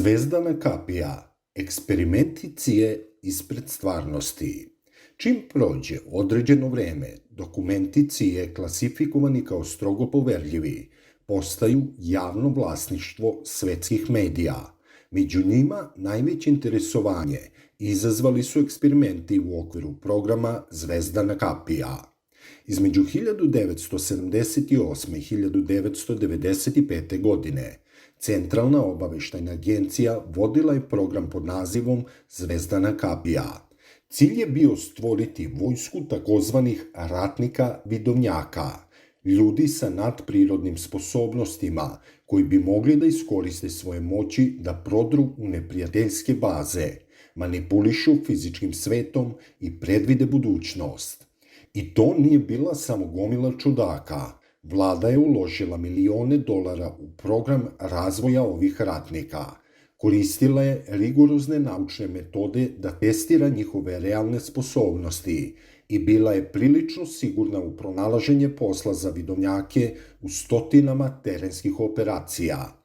Zvezdana kapija, eksperimenti cije ispred stvarnosti. Čim prođe određeno vreme, dokumenti cije klasifikovani kao strogo poverljivi postaju javno vlasništvo svetskih medija. Među njima najveće interesovanje izazvali su eksperimenti u okviru programa Zvezdana kapija. Između 1978. i 1995. godine Centralna obaveštajna agencija vodila je program pod nazivom Zvezdana kapija. Cilj je bio stvoriti vojsku takozvanih ratnika vidovnjaka, ljudi sa nadprirodnim sposobnostima koji bi mogli da iskoriste svoje moći da prodru u neprijateljske baze, manipulišu fizičkim svetom i predvide budućnost. I to nije bila samo gomila čudaka. Vlada je uložila milione dolara u program razvoja ovih ratnika. Koristila je rigorozne naučne metode da testira njihove realne sposobnosti i bila je prilično sigurna u pronalaženje posla za vidovnjake u stotinama terenskih operacija.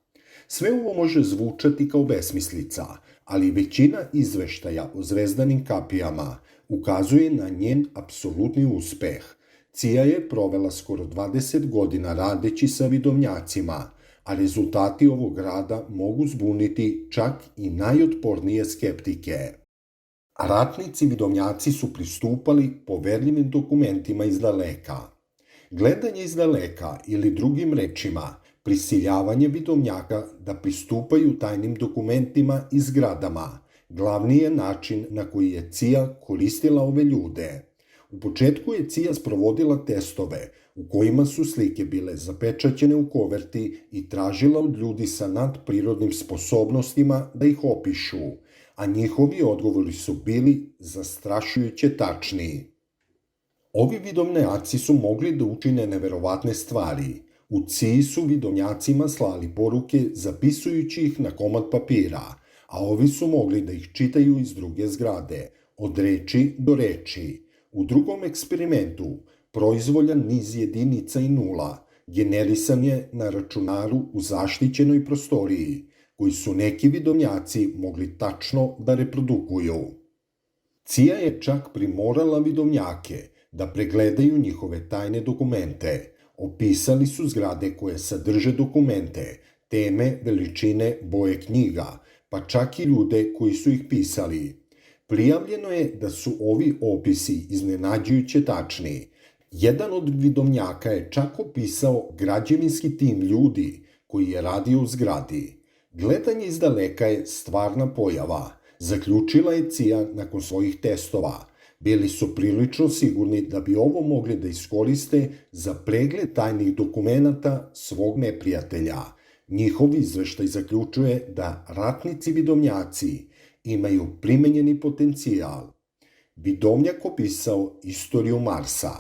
Sve ovo može zvučati kao besmislica, ali većina izveštaja o zvezdanim kapijama ukazuje na njen apsolutni uspeh. CIA je provela skoro 20 godina radeći sa vidovnjacima, a rezultati ovog rada mogu zbuniti čak i najotpornije skeptike. Ratnici vidovnjaci su pristupali poverljivim dokumentima iz daleka. Gledanje iz daleka ili drugim rečima, prisiljavanje vidovnjaka da pristupaju tajnim dokumentima i zgradama, glavni je način na koji je CIA koristila ove ljude. U početku je CIA sprovodila testove u kojima su slike bile zapečaćene u koverti i tražila od ljudi sa nadprirodnim sposobnostima da ih opišu, a njihovi odgovori su bili zastrašujuće tačni. Ovi vidovnjaci su mogli da učine neverovatne stvari. U CIA su vidovnjacima slali poruke zapisujući ih na komad papira, a ovi su mogli da ih čitaju iz druge zgrade, od reči do reči. U drugom eksperimentu, proizvoljan niz jedinica i nula generisan je na računaru u zaštićenoj prostoriji, koji su neki vidovnjaci mogli tačno da reprodukuju. CIA je čak primorala vidovnjake da pregledaju njihove tajne dokumente. Opisali su zgrade koje sadrže dokumente, teme, veličine, boje knjiga, pa čak i ljude koji su ih pisali. Prijavljeno je da su ovi opisi iznenađujuće tačni. Jedan od vidovnjaka je čak opisao građevinski tim ljudi koji je radio u zgradi. Gledanje iz daleka je stvarna pojava, zaključila je CIA nakon svojih testova. Bili su prilično sigurni da bi ovo mogli da iskoriste za pregled tajnih dokumenata svog neprijatelja. Njihov izveštaj zaključuje da ratnici vidovnjaci imaju primenjeni potencijal. Vidovnjak opisao istoriju Marsa.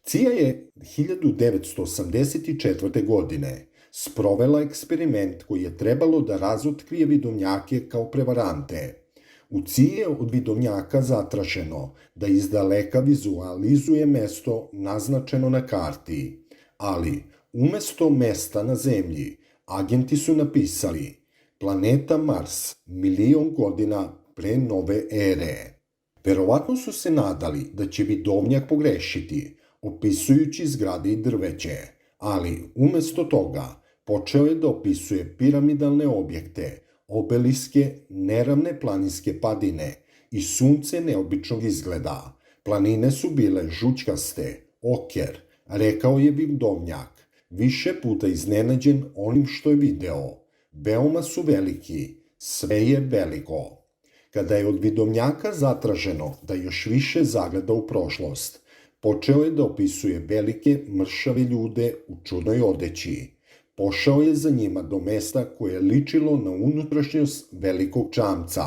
CIA je 1984. godine sprovela eksperiment koji je trebalo da razotkrije vidovnjake kao prevarante. U CIA je od vidovnjaka zatraženo da iz daleka vizualizuje mesto naznačeno na karti, ali umesto mesta na Zemlji, agenti su napisali planeta Mars, 1.000.000 godina pre nove ere. Verovatno su se nadali da će vidovnjak pogrešiti, opisujući zgrade i drveće, ali umesto toga počeo je da opisuje piramidalne objekte, obeliske, neravne planinske padine i sunce neobičnog izgleda. Planine su bile žućkaste, oker, rekao je vidovnjak, više puta iznenađen onim što je video. Veoma su veliki, sve je veliko. Kada je od vidovnjaka zatraženo da još više zagleda u prošlost, počeo je da opisuje velike mršave ljude u čudnoj odeći. Pošao je za njima do mesta koje je ličilo na unutrašnjost velikog čamca,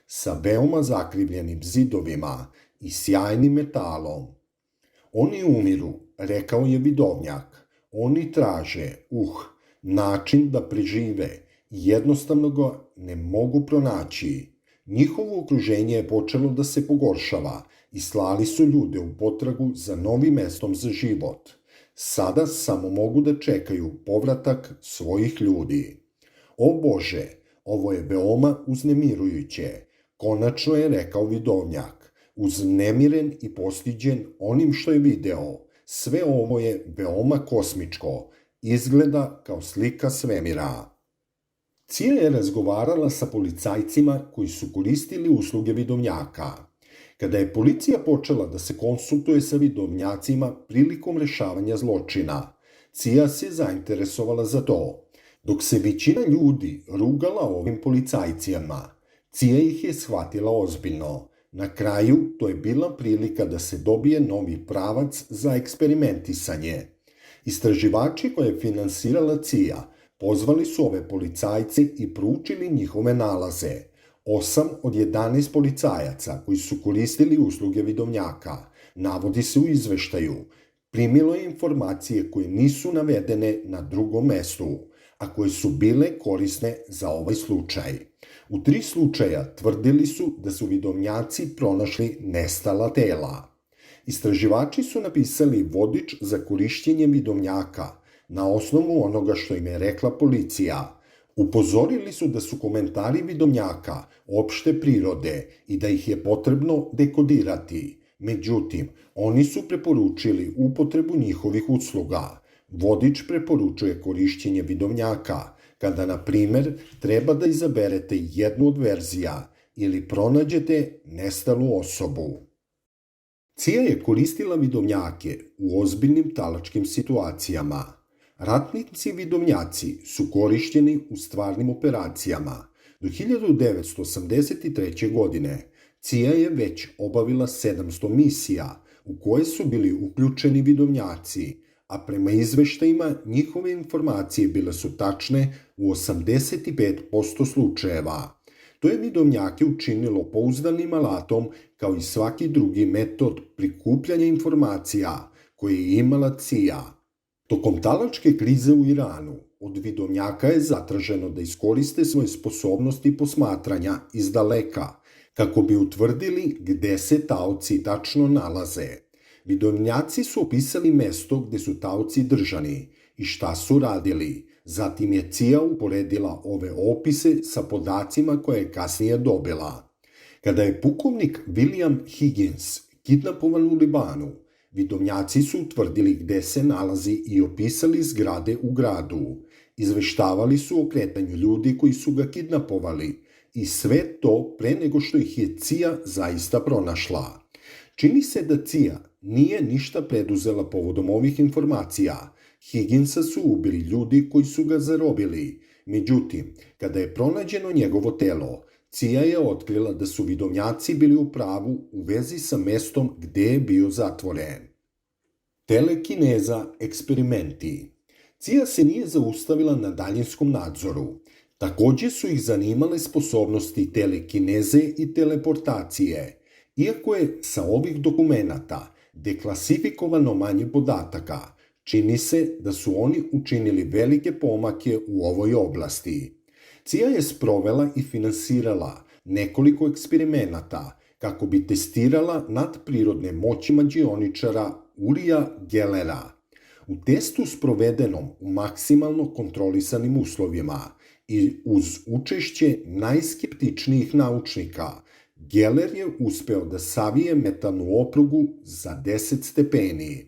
sa veoma zakrivljenim zidovima i sjajnim metalom. Oni umiru, rekao je vidovnjak. Oni traže, način da prežive i jednostavno ga ne mogu pronaći. Njihovo okruženje je počelo da se pogoršava i slali su ljude u potragu za novim mestom za život. Sada samo mogu da čekaju povratak svojih ljudi. O Bože, Ovo je veoma uznemirujuće, konačno je rekao vidovnjak, uznemiren i postiđen onim što je video. Sve ovo je veoma kosmičko, izgleda kao slika svemira. Cija je razgovarala sa policajcima koji su koristili usluge vidovnjaka. Kada je policija počela da se konsultuje sa vidovnjacima prilikom rešavanja zločina, Cija se zainteresovala za to. Dok se većina ljudi rugala ovim policajcijama, Cija ih je shvatila ozbiljno. Na kraju, to je bila prilika da se dobije novi pravac za eksperimentisanje. Istraživači koje je finansirala Cija pozvali su ove policajce i proučili njihove nalaze. 8 od 11 policajaca koji su koristili usluge vidovnjaka, navodi se u izveštaju, primilo je informacije koje nisu navedene na drugom mestu, a koje su bile korisne za ovaj slučaj. U 3 slučaja tvrdili su da su vidovnjaci pronašli nestala tela. Istraživači su napisali vodič za korišćenje vidovnjaka na osnovu onoga što im je rekla policija. Upozorili su da su komentari vidovnjaka opšte prirode i da ih je potrebno dekodirati. Međutim, oni su preporučili upotrebu njihovih usluga. Vodič preporučuje korišćenje vidovnjaka kada, na primer, treba da izaberete jednu od verzija ili pronađete nestalu osobu. Cija je koristila vidovnjake u ozbiljnim talačkim situacijama. Ratnici vidovnjaci su korišćeni u stvarnim operacijama. Do 1983. godine Cija je već obavila 700 misija u koje su bili uključeni vidovnjaci, a prema izveštajima njihove informacije bile su tačne u 85% slučajeva. To je vidovnjake učinilo pouzdanim alatom kao i svaki drugi metod prikupljanja informacija koje je imala Cija. Tokom talačke krize u Iranu, od vidovnjaka je zatraženo da iskoriste svoje sposobnosti posmatranja iz daleka, kako bi utvrdili gde se taoci tačno nalaze. Vidovnjaci su opisali mesto gde su taoci držani i šta su radili. Zatim je Cija uporedila ove opise sa podacima koje je kasnije dobila. Kada je pukovnik William Higgins kidnapovan u Libanu, vidovnjaci su utvrdili gde se nalazi i opisali zgrade u gradu. Izveštavali su o kretanju ljudi koji su ga kidnapovali i sve to pre nego što ih je Cija zaista pronašla. Čini se da Cija nije ništa preduzela povodom ovih informacija. Higginsa su ubili ljudi koji su ga zarobili. Međutim, kada je pronađeno njegovo telo, Cija je otkrila da su vidovnjaci bili u pravu u vezi sa mestom gde je bio zatvoren. Telekineza eksperimenti. Cija se nije zaustavila na daljinskom nadzoru. Takođe su ih zanimale sposobnosti telekineze i teleportacije. Iako je sa ovih dokumenata deklasifikovano manje podataka, čini se da su oni učinili velike pomake u ovoj oblasti. Cija je sprovela i finansirala nekoliko eksperimenata kako bi testirala nadprirodne moći mađioničara Urija Gelera. U testu sprovedenom u maksimalno kontrolisanim uslovima i uz učešće najskeptičnijih naučnika, Geller je uspeo da savije metalnu oprugu za 10 stepeni.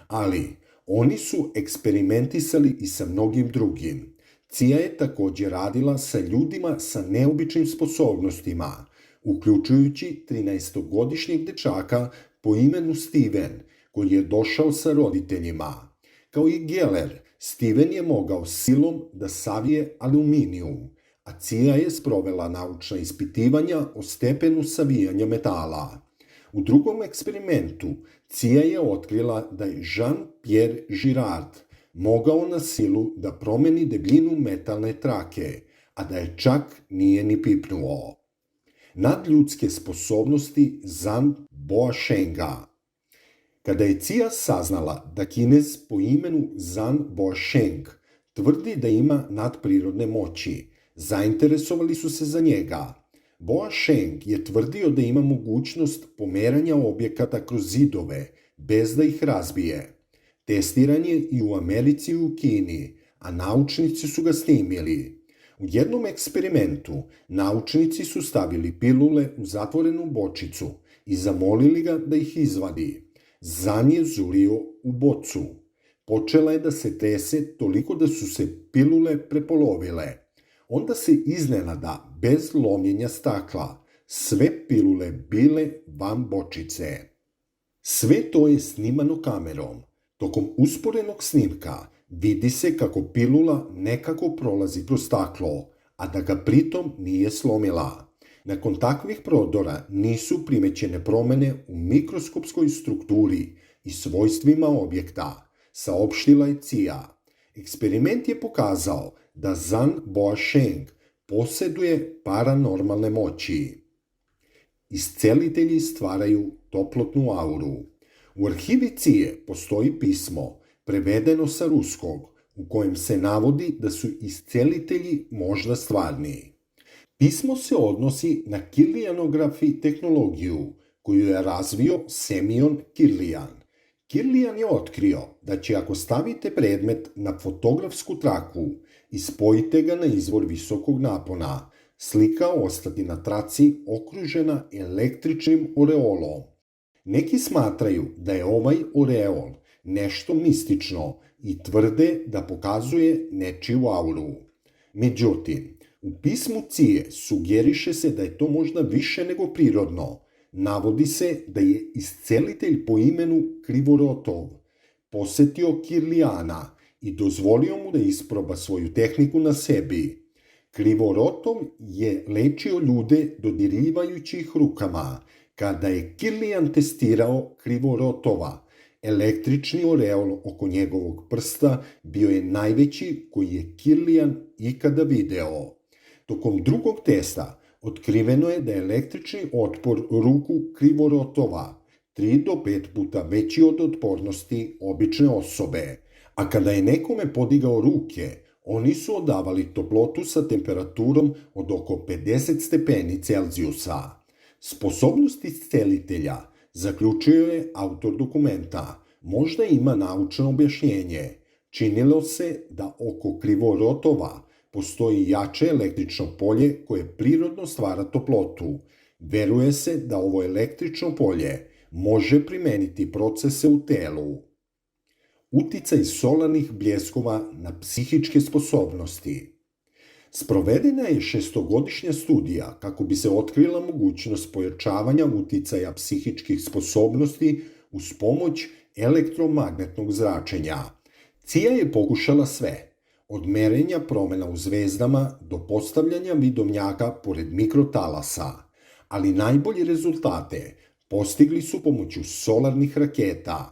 Ali oni su eksperimentisali i sa mnogim drugim. Cija je takođe radila sa ljudima sa neobičnim sposobnostima, uključujući 13-godišnjeg dečaka po imenu Steven, koji je došao sa roditeljima. Kao i Geller, Steven je mogao silom da savije aluminijum, a Cija je sprovela naučna ispitivanja o stepenu savijanja metala. U drugom eksperimentu Cija je otkrila da je Jean-Pierre Girard mogao na silu da promeni debljinu metalne trake, a da je čak nije ni pipnuo. Nadljudske sposobnosti Zhang Boashenga. Kada je Cija saznala da Kinez po imenu Zhang Boasheng tvrdi da ima nadprirodne moći, zainteresovali su se za njega. Boasheng je tvrdio da ima mogućnost pomeranja objekata kroz zidove, bez da ih razbije. Testiran je i u Americi i u Kini, a naučnici su ga snimili. U jednom eksperimentu naučnici su stavili pilule u zatvorenu bočicu i zamolili ga da ih izvadi. Zan je zurio u bocu. Počela je da se trese toliko da su se pilule prepolovile. Onda se iznenada, bez lomljenja stakla, sve pilule bile van bočice. Sve to je snimano kamerom. Tokom usporenog snimka vidi se kako pilula nekako prolazi kroz staklo, a da ga pritom nije slomila. Nakon takvih prodora nisu primećene promene u mikroskopskoj strukturi i svojstvima objekta, saopštila je CIA. Eksperiment je pokazao da Zhan Boasheng poseduje paranormalne moći. Iscelitelji stvaraju toplotnu auru. U arhivi CIA postoji pismo, prevedeno sa ruskog, u kojem se navodi da su iscelitelji možda stvarni. Pismo se odnosi na kirlijanografi tehnologiju koju je razvio Semyon Kirlijan. Kirlijan je otkrio da će ako stavite predmet na fotografsku traku i spojite ga na izvor visokog napona, slika ostati na traci okružena električnim oreolom. Neki smatraju da je ovaj oreol nešto mistično i tvrde da pokazuje nečiju auru. Međutim, u pismu CIA sugeriše se da je to možda više nego prirodno. Navodi se da je iscelitelj po imenu Krivorotov posetio Kirlijana i dozvolio mu da isproba svoju tehniku na sebi. Krivorotov je lečio ljude dodirivajući ih rukama. Kada je Kirlijan testirao Krivorotova, električni oreol oko njegovog prsta bio je najveći koji je Kirlijan ikada video. Tokom drugog testa otkriveno je da je električni otpor ruku Krivorotova 3 do 5 puta veći od otpornosti obične osobe, a kada je nekome podigao ruke, oni su odavali toplotu sa temperaturom od oko 50 stepeni Celzijusa. Sposobnost iscelitelja, zaključio je autor dokumenta, možda ima naučno objašnjenje. Činilo se da oko Krivorotova postoji jače električno polje koje prirodno stvara toplotu. Veruje se da ovo električno polje može primeniti procese u telu. Uticaj solarnih bljeskova na psihičke sposobnosti. Sprovedena je 6-godišnja studija kako bi se otkrila mogućnost pojačavanja uticaja psihičkih sposobnosti uz pomoć elektromagnetnog zračenja. CIA je pokušala sve, od merenja promena u zvezdama do postavljanja vidovnjaka pored mikrotalasa, ali najbolje rezultate postigli su pomoću solarnih raketa.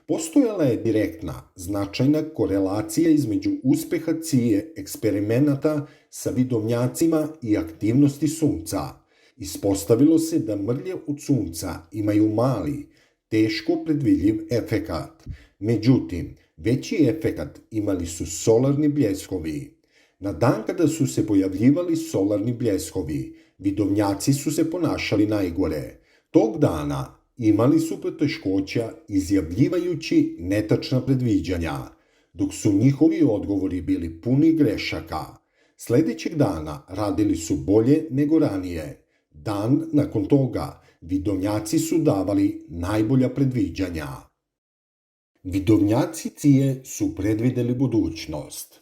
Postojala je direktna, značajna korelacija između uspeha CIA eksperimenata sa vidovnjacima i aktivnosti sunca. Ispostavilo se da mrlje od sunca imaju mali, teško predvidljiv efekat. Međutim, veći efekat imali su solarni bljeskovi. Na dan kada su se pojavljivali solarni bljeskovi, vidovnjaci su se ponašali najgore. Tog dana imali su poteškoća izjavljivajući netačna predviđanja, dok su njihovi odgovori bili puni grešaka. Sledećeg dana radili su bolje nego ranije. Dan nakon toga vidovnjaci su davali najbolja predviđanja. Vidovnjaci CIA su predvideli budućnost.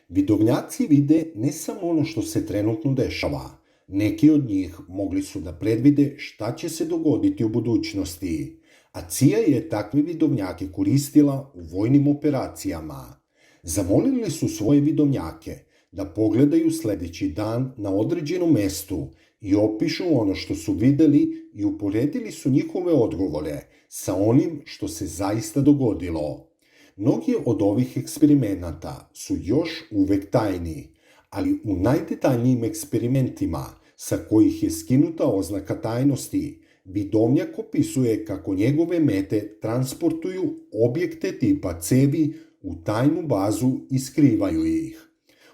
Vidovnjaci vide ne samo ono što se trenutno dešava. Neki od njih mogli su da predvide šta će se dogoditi u budućnosti, a CIA je takve vidovnjake koristila u vojnim operacijama. Zamolili su svoje vidovnjake da pogledaju sledeći dan na određenom mestu i opišu ono što su videli i uporedili su njihove odgovore sa onim što se zaista dogodilo. Mnogi od ovih eksperimenata su još uvek tajni, ali u najdetaljnijim eksperimentima sa kojih je skinuta oznaka tajnosti, vidovnjak opisuje kako njegove mete transportuju objekte tipa cevi u tajnu bazu i skrivaju ih.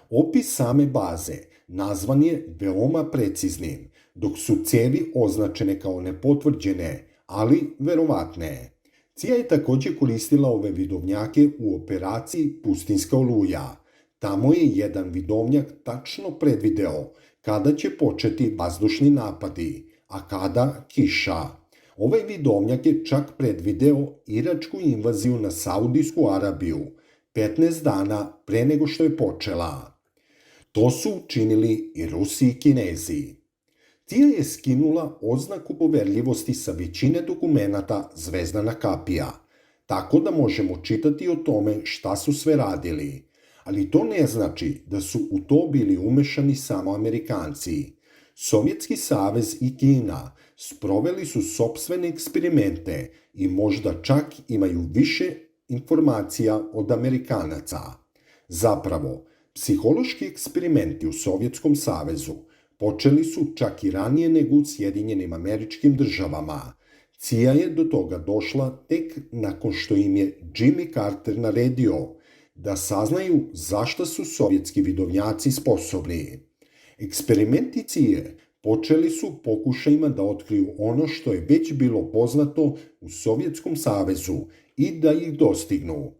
Opis same baze nazvan je veoma preciznim, dok su cevi označene kao nepotvrđene, ali verovatne. CIA je takođe koristila ove vidovnjake u operaciji Pustinjska oluja. Tamo je jedan vidovnjak tačno predvideo kada će početi vazdušni napadi, a kada kiša. Ovaj vidovnjak je čak predvideo iračku invaziju na Saudijsku Arabiju 15 dana pre nego što je počela. To su učinili i Rusi i Kinezi. CIA je skinula oznaku poverljivosti sa većine dokumenata Zvezdana kapija, tako da možemo čitati o tome šta su sve radili. Ali to ne znači da su u to bili umešani samo Amerikanci. Sovjetski savez i Kina sproveli su sopstvene eksperimente i možda čak imaju više informacija od Amerikanaca. Zapravo, psihološki eksperimenti u Sovjetskom savezu počeli su čak i ranije nego u Sjedinjenim Američkim Državama. CIA je do toga došla tek nakon što im je Jimmy Carter naredio da saznaju zašto su sovjetski vidovnjaci sposobni. Eksperimenti CIA počeli su pokušajima da otkriju ono što je već bilo poznato u Sovjetskom savezu i da ih dostignu.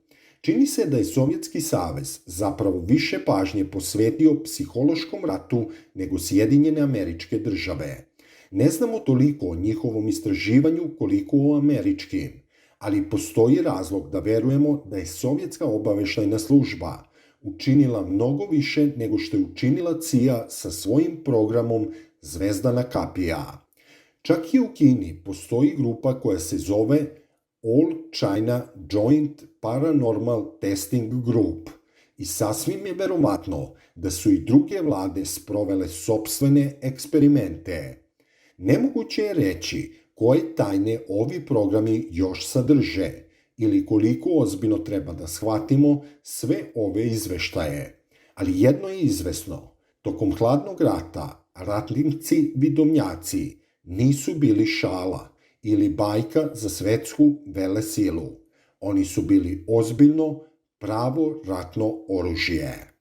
Čini se da je Sovjetski savez zapravo više pažnje posvetio psihološkom ratu nego Sjedinjene Američke Države. Ne znamo toliko o njihovom istraživanju koliko o američkim, ali postoji razlog da verujemo da je Sovjetska obaveštajna služba učinila mnogo više nego što je učinila CIA sa svojim programom Zvezdana kapija. Čak i u Kini postoji grupa koja se zove All China Joint Paranormal Testing Group i sasvim je verovatno da su i druge vlade sprovele sopstvene eksperimente. Nemoguće je reći koje tajne ovi programi još sadrže ili koliko ozbiljno treba da shvatimo sve ove izveštaje. Ali jedno je izvesno, tokom hladnog rata ratnici vidovnjaci nisu bili šala ili bajka za svetsku velesilu. Oni su bili ozbiljno, pravo ratno oružje.